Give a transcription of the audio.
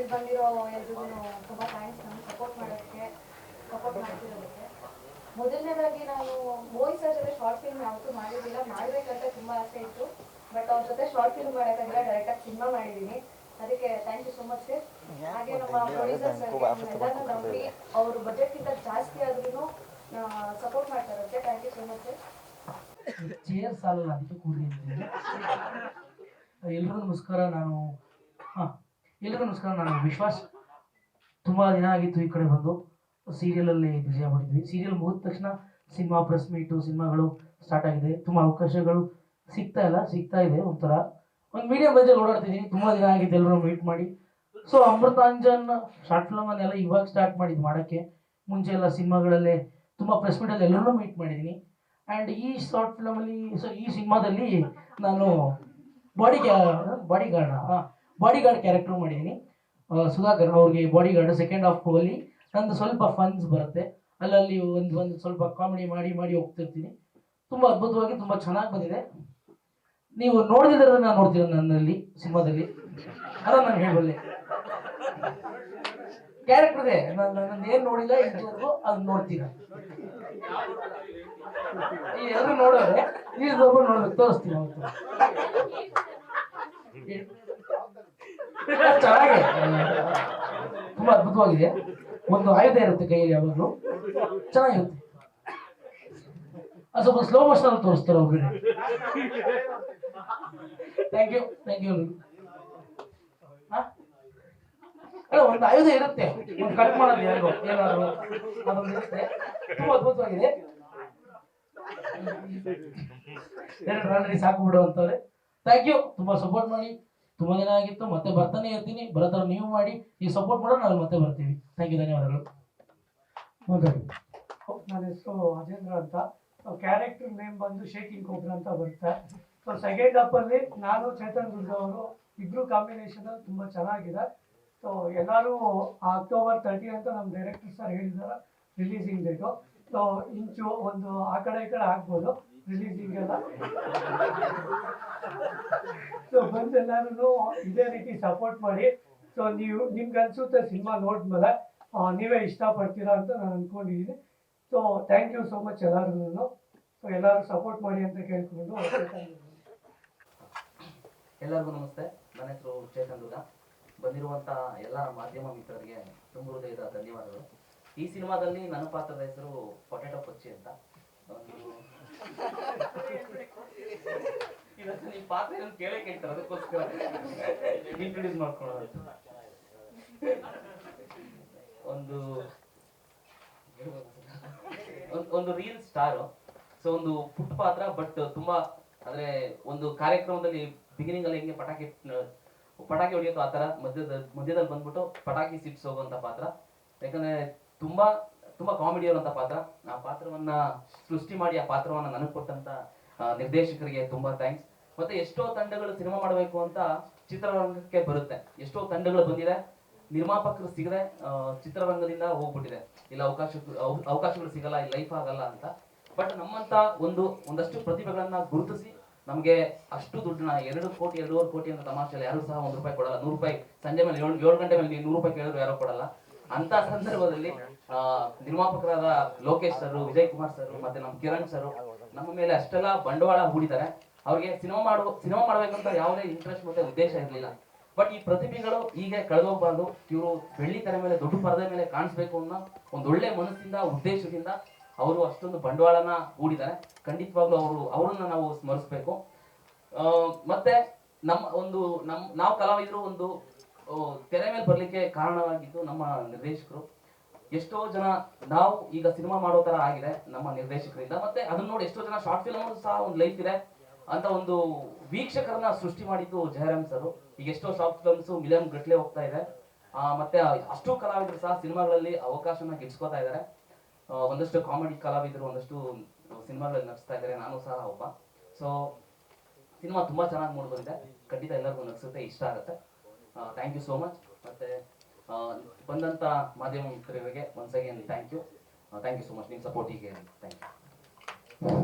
ಇಲ್ಲಿ ಬಂದಿರೋ ಎಲ್ರಿಗೂ ತುಂಬ ಥ್ಯಾಂಕ್ಸ್ ನಮ್ಗೆ ಸಪೋರ್ಟ್ ಮಾಡ್ತಿರೋದಕ್ಕೆ. ಮೊದಲನೇದಾಗಿ ನಾನು ಮೋಹಿತ್ ಸರ್ ಜೊತೆ ಶಾರ್ಟ್ ಫಿಲ್ಮ್ ಯಾವತ್ತೂ ಮಾಡಿರಲಿಲ್ಲ, ಮಾಡಬೇಕಂತ ತುಂಬ ಆಸೆ ಇತ್ತು. ಬಟ್ ಅವ್ರ ಜೊತೆ ಶಾರ್ಟ್ ಫಿಲ್ಮ್ ಮಾಡೋಕ್ಕಾಗಿಲ್ಲ, ಡೈರೆಕ್ಟಾಗಿ ಸಿನಿಮಾ ಮಾಡಿದ್ದೀನಿ. ಅದಕ್ಕೆ thank you so much sir. ಹಾಗೆ ನಮ್ಮ ಪ್ರೊಡ್ಯೂಸರ್ ಸರ್ಗೆ ಎಲ್ಲರೂ ನಂಬಿ ಅವರು ಬಜೆಟ್ಗಿಂತ ಜಾಸ್ತಿ ಆದ್ರೂ ಸಪೋರ್ಟ್ ಮಾಡ್ತಾರಂತೆ. Thank you so much sir. Chair ಸಾಲಲ್ಲ, ಅದಕ್ಕೆ ಕೂಡಿ. ಎಲ್ರಿಗೂ ನಮಸ್ಕಾರ. ನಾನು ವಿಶ್ವಾಸ್. ತುಂಬ ದಿನ ಆಗಿತ್ತು ಈ ಕಡೆ ಬಂದು. ಸೀರಿಯಲಲ್ಲಿ ಬ್ಯುಸಿ ಆಗ್ಬಿಟ್ಟಿದ್ವಿ. ಸೀರಿಯಲ್ ಮುಗಿದ ತಕ್ಷಣ ಸಿನಿಮಾ, ಪ್ರೆಸ್ ಮೀಟು, ಸಿನಿಮಾಗಳು ಸ್ಟಾರ್ಟ್ ಆಗಿದೆ. ತುಂಬ ಅವಕಾಶಗಳು ಸಿಗ್ತಾ ಇದೆ. ಒಂದು ಮೀಡಿಯಂ ಬಜೆಟ್ ಓಡಾಡ್ತಿದ್ದೀನಿ. ತುಂಬ ದಿನ ಆಗಿತ್ತು ಎಲ್ಲರೂ ಮೀಟ್ ಮಾಡಿ. ಸೊ ಅಮೃತಾಂಜನ್ ಶಾರ್ಟ್ ಫಿಲ್ಮನ್ನೆಲ್ಲ ಇವಾಗ ಸ್ಟಾರ್ಟ್ ಮಾಡಿದ್ದು ಮಾಡೋಕ್ಕೆ. ಮುಂಚೆ ಎಲ್ಲ ಸಿನಿಮಾಗಳಲ್ಲೇ ತುಂಬ ಪ್ರೆಸ್ ಮೀಟಲ್ಲಿ ಎಲ್ಲರೂ ಮೀಟ್ ಮಾಡಿದ್ದೀನಿ. ಆ್ಯಂಡ್ ಈ ಶಾರ್ಟ್ ಫಿಲಮಲ್ಲಿ, ಈ ಸಿನಿಮಾದಲ್ಲಿ ನಾನು ಬಾಡಿ ಗಾರ್ಡ್ ಕ್ಯಾರೆಕ್ಟರ್ ಮಾಡಿದ್ದೀನಿ. ಸುಧಾಕರ್ ಅವ್ರಿಗೆ ಬಾಡಿ ಗಾರ್ಡ್. ಸೆಕೆಂಡ್ ಹಾಫ್ ಅಲ್ಲಿ ನಂದು ಸ್ವಲ್ಪ ಫನ್ಸ್ ಬರುತ್ತೆ. ಅಲ್ಲಲ್ಲಿ ಒಂದು ಸ್ವಲ್ಪ ಕಾಮಿಡಿ ಮಾಡಿ ಹೋಗ್ತಿರ್ತೀನಿ. ತುಂಬ ಅದ್ಭುತವಾಗಿ ತುಂಬ ಚೆನ್ನಾಗಿ ಬಂದಿದೆ. ನೀವು ನೋಡ್ತಿದ್ರೆ ನಾನು ನೋಡ್ತೀರ ನನ್ನಲ್ಲಿ ಸಿನಿಮಾದಲ್ಲಿ, ಅದ ನಾನು ಹೇಳಬಲ್ಲೆ. ಕ್ಯಾರೆಕ್ಟರ್ ಇದೆ, ನಾನು ಏನು ನೋಡಿಲ್ಲ ಇದುವರೆಗೂ, ಅದನ್ನ ನೋಡ್ತೀರಾ. ಈ ಎಲ್ಲರೂ ನೋಡೋರೆ ಈ ನೋಡ್ಬೇಕು, ತೋರಿಸ್ತೀನಿ ಅವತ್ತು. ಚೆನ್ನಾಗಿದೆ, ತುಂಬಾ ಅದ್ಭುತವಾಗಿದೆ. ಒಂದು ಆಯುಧ ಇರುತ್ತೆ ಕೈಯಲ್ಲಿ, ಯಾವಾಗಲೂ ಚೆನ್ನಾಗಿರುತ್ತೆ. ಅದು ಸ್ವಲ್ಪ ಸ್ಲೋ ಮೋಷನ್ ಅಲ್ಲಿ ತೋರಿಸ್ತಾರೆ ಒಬ್ಬರಿಗೆ. Thank you. ಅಲ್ಲ, ಒಂದು ಆಯುಧ ಇರುತ್ತೆ, ಒಂದು ಕಟ್ ಮಾಡೋದು ಏನಾದ್ರು ಅದೊಂದು ಇರುತ್ತೆ. ತುಂಬಾ ಅದ್ಭುತವಾಗಿದೆ. ಸಾಕು ಬಿಡು ಅಂತವ್ರೆ. Thank you. ತುಂಬಾ ಸಪೋರ್ಟ್ ಮಾಡಿ. ತುಂಬಾ ದಿನ ಆಗಿತ್ತು, ಮತ್ತೆ ಬರ್ತಾನೆ ಇರ್ತೀನಿ. ಬರೋದ್ರ ನೀವು ಮಾಡಿ, ಈ ಸಪೋರ್ಟ್ ಮಾಡೋ ನಾವು ಮತ್ತೆ ಬರ್ತೀವಿ. ಥ್ಯಾಂಕ್ ಯು, ಧನ್ಯವಾದಗಳು. ನನ್ನ ಹೆಸರು ಅಜೇಂದ್ರ ಅಂತ. ಕ್ಯಾರೆಕ್ಟರ್ ನೇಮ್ ಬಂದು ಶೇಕಿಂಗ್ ಕೋಬ್ರಾ ಅಂತ ಬರುತ್ತೆ. ಸೊ ಸೆಕೆಂಡ್ ಹಾಫ್ ಅಲ್ಲಿ ನಾನು ಚೇತನ್ ದುರ್ಗ ಅವರು ಇಬ್ರು ಕಾಂಬಿನೇಷನ್ ತುಂಬಾ ಚೆನ್ನಾಗಿದೆ. ಸೊ ಎಲ್ಲರೂ ಅಕ್ಟೋಬರ್ 30 ಅಂತ ನಮ್ಮ ಡೈರೆಕ್ಟರ್ ಸರ್ ಹೇಳಿದ್ದಾರೆ ರಿಲೀಸಿಂಗ್ ಡೇಟು. ಸೊ ಇಂಚು ಒಂದು ಆ ಕಡೆ ಈ ಕಡೆ ಆಗ್ಬೋದು ರಿಲೀಸಿಂಗ್ ಎಲ್ಲ. ಸೊ ಬಂದು ಎಲ್ಲರೂ ಇದೇ ರೀತಿ ಸಪೋರ್ಟ್ ಮಾಡಿ. ಸೊ ನಿಮ್ಗೆ ಅನ್ಸುತ್ತೆ ಸಿನಿಮಾ ನೋಡಿದ್ಮೇಲೆ ನೀವೇ ಇಷ್ಟಪಡ್ತೀರಾ ಅಂತ ನಾನು ಅಂದ್ಕೊಂಡಿದ್ದೀನಿ. So thank you so much ಎಲ್ಲರಿಗೂ. ಸೊ ಎಲ್ಲರೂ ಸಪೋರ್ಟ್ ಮಾಡಿ ಅಂತ ಕೇಳ್ಕೊಂಡು. ಎಲ್ಲರಿಗೂ ನಮಸ್ತೆ. ನನ್ನ ಹೆಸರು ಚೇತನ್ ದುರ್ಗ. ಬಂದಿರುವಂಥ ಎಲ್ಲ ಮಾಧ್ಯಮ ಮಿತ್ರರಿಗೆ ತುಂಬ ಹೃದಯದ ಧನ್ಯವಾದಗಳು. ಈ ಸಿನಿಮಾದಲ್ಲಿ ನನ್ನ ಪಾತ್ರದ ಹೆಸರು ಪೊಟೆಟೊ ಕೊಚ್ಚಿ ಅಂತ. ನಿಮ್ಮ ಪಾತ್ರ ಕೇಳೇ ಕೇಳ್ತಾರೆ, ಅದಕ್ಕೋಸ್ಕರ ಇಂಟ್ರೊಡ್ಯೂಸ್ ಮಾಡ್ಕೊಳ್ಳೋದು. ಒಂದು ರೀಲ್ ಸ್ಟಾರು. ಸೊ ಒಂದು ಪುಟ್ಟ ಪಾತ್ರ, ಬಟ್ ತುಂಬಾ ಅಂದ್ರೆ ಒಂದು ಕಾರ್ಯಕ್ರಮದಲ್ಲಿ ಬಿಗಿನಿಂಗ್ ಅಲ್ಲಿ ಹೆಂಗೆ ಪಟಾಕಿ ಹೊಡೆಯೋದು ಆ ತರ ಮಧ್ಯದಲ್ಲಿ ಬಂದ್ಬಿಟ್ಟು ಪಟಾಕಿ ಸಿಟ್ಸ್ ಹೋಗುವಂತ ಪಾತ್ರ. ಯಾಕಂದ್ರೆ ತುಂಬಾ ಕಾಮಿಡಿ ಇರುವಂತ ಪಾತ್ರ. ಆ ಪಾತ್ರವನ್ನ ಸೃಷ್ಟಿ ಮಾಡಿ ಆ ಪಾತ್ರವನ್ನ ನನಗೆ ಕೊಟ್ಟಂತ ನಿರ್ದೇಶಕರಿಗೆ ತುಂಬಾ ಥ್ಯಾಂಕ್ಸ್. ಮತ್ತೆ ಎಷ್ಟೋ ತಂಡಗಳು ಸಿನಿಮಾ ಮಾಡಬೇಕು ಅಂತ ಚಿತ್ರರಂಗಕ್ಕೆ ಬರುತ್ತೆ. ಎಷ್ಟೋ ತಂಡಗಳು ಬಂದಿದೆ, ನಿರ್ಮಾಪಕರು ಸಿಗದೆ ಚಿತ್ರರಂಗದಿಂದ ಹೋಗ್ಬಿಟ್ಟಿದೆ. ಇಲ್ಲ ಅವಕಾಶಗಳು ಸಿಗಲ್ಲ, ಈ ಲೈಫ್ ಆಗಲ್ಲ ಅಂತ. ಬಟ್ ನಮ್ಮಂತ ಒಂದಷ್ಟು ಪ್ರತಿಭೆಗಳನ್ನ ಗುರುತಿಸಿ ನಮಗೆ ಅಷ್ಟು ದುಡ್ಡನ್ನ 2-2.5 ಕೋಟಿ ಅಂತ ತಮಾಷೆಲ್ಲ ಯಾರು ಸಹ ₹1 ಕೊಡಲ್ಲ. ₹100 ಸಂಜೆ ಮೇಲೆ 7 ಗಂಟೆ ಮೇಲೆ ₹100 ಕೇಳಿದ್ರು ಯಾರೋ ಕೊಡಲ್ಲ. ಅಂತ ಸಂದರ್ಭದಲ್ಲಿ ನಿರ್ಮಾಪಕರಾದ ಲೋಕೇಶ್ ಸರ್, ವಿಜಯ್ ಕುಮಾರ್ ಸರ್, ಮತ್ತೆ ನಮ್ಮ ಕಿರಣ್ ಸರ್ ನಮ್ಮ ಮೇಲೆ ಅಷ್ಟೆಲ್ಲ ಬಂಡವಾಳ ಹೂಡಿದ್ದಾರೆ. ಅವ್ರಿಗೆ ಸಿನಿಮಾ ಮಾಡ್ಬೇಕಂತ ಯಾವುದೇ ಇಂಟ್ರೆಸ್ಟ್ ಮತ್ತೆ ಉದ್ದೇಶ ಇರಲಿಲ್ಲ. ಬಟ್ ಈ ಪ್ರತಿಭೆಗಳು ಹೀಗೆ ಕಳೆದೋಗ್ಬಾರ್ದು, ಇವರು ಬೆಳ್ಳಿ ತೆರೆ ಮೇಲೆ ದೊಡ್ಡ ಪರದೆ ಮೇಲೆ ಕಾಣಿಸ್ಬೇಕು ಅನ್ನೋ ಒಂದೊಳ್ಳೆ ಮನಸ್ಸಿಂದ ಉದ್ದೇಶದಿಂದ ಅವರು ಅಷ್ಟೊಂದು ಬಂಡವಾಳನ ಹೂಡಿದ್ದಾರೆ. ಖಂಡಿತವಾಗ್ಲೂ ಅವರನ್ನ ನಾವು ಸ್ಮರಿಸ್ಬೇಕು. ಮತ್ತೆ ನಾವು ಕಲಾವಿದರು ಒಂದು ತೆರೆ ಮೇಲೆ ಬರ್ಲಿಕ್ಕೆ ಕಾರಣವಾಗಿದ್ದು ನಮ್ಮ ನಿರ್ದೇಶಕರು. ಎಷ್ಟೋ ಜನ ನಾವು ಈಗ ಸಿನಿಮಾ ಮಾಡೋ ತರ ಆಗಿದೆ ನಮ್ಮ ನಿರ್ದೇಶಕರಿಂದ. ಮತ್ತೆ ಅದನ್ನ ನೋಡಿ ಎಷ್ಟೋ ಜನ ಶಾರ್ಟ್ ಫಿಲ್ಮ್ ಸಹ ಒಂದು ಲೈಫ್ ಇದೆ ಅಂತ ಒಂದು ವೀಕ್ಷಕರನ್ನ ಸೃಷ್ಟಿ ಮಾಡಿದ್ದು ಜಯರಾಮ್ ಸರ್. ಈಗ ಎಷ್ಟೋ ಶಾರ್ಟ್ ಫಿಲ್ಮ್ಸ್ ಮಿಲಿಯನ್ ಗಟ್ಟಲೆ ಹೋಗ್ತಾ ಇದೆ. ಮತ್ತೆ ಅಷ್ಟು ಕಲಾವಿದರು ಸಹ ಸಿನಿಮಾಗಳಲ್ಲಿ ಅವಕಾಶನ ಗಿಟ್ಸ್ಕೊತಾ ಇದ್ದಾರೆ. ಒಂದಷ್ಟು ಕಾಮಿಡಿ ಕಲಾವಿದರು ಒಂದಷ್ಟು ಸಿನಿಮಾಗಳಲ್ಲಿ ನಟಿಸ್ತಾ ಇದ್ದಾರೆ, ನಾನು ಸಹ ಒಬ್ಬ. ಸೊ ಸಿನಿಮಾ ತುಂಬಾ ಚೆನ್ನಾಗಿ ಮೂಡಿ ಬಂದಿದೆ. ಖಂಡಿತ ಎಲ್ಲರಿಗೂ ನಟಿಸುತ್ತೆ, ಇಷ್ಟ ಆಗುತ್ತೆ. Thank you so much. ಮತ್ತೆ ಬಂದಂತ ಮಾಧ್ಯಮ ಮಿತ್ರರಿಗೆ once again thank you so much. ನಿಮ್ಮ ಸಪೋರ್ಟಿಗೆ ಥ್ಯಾಂಕ್ ಯು.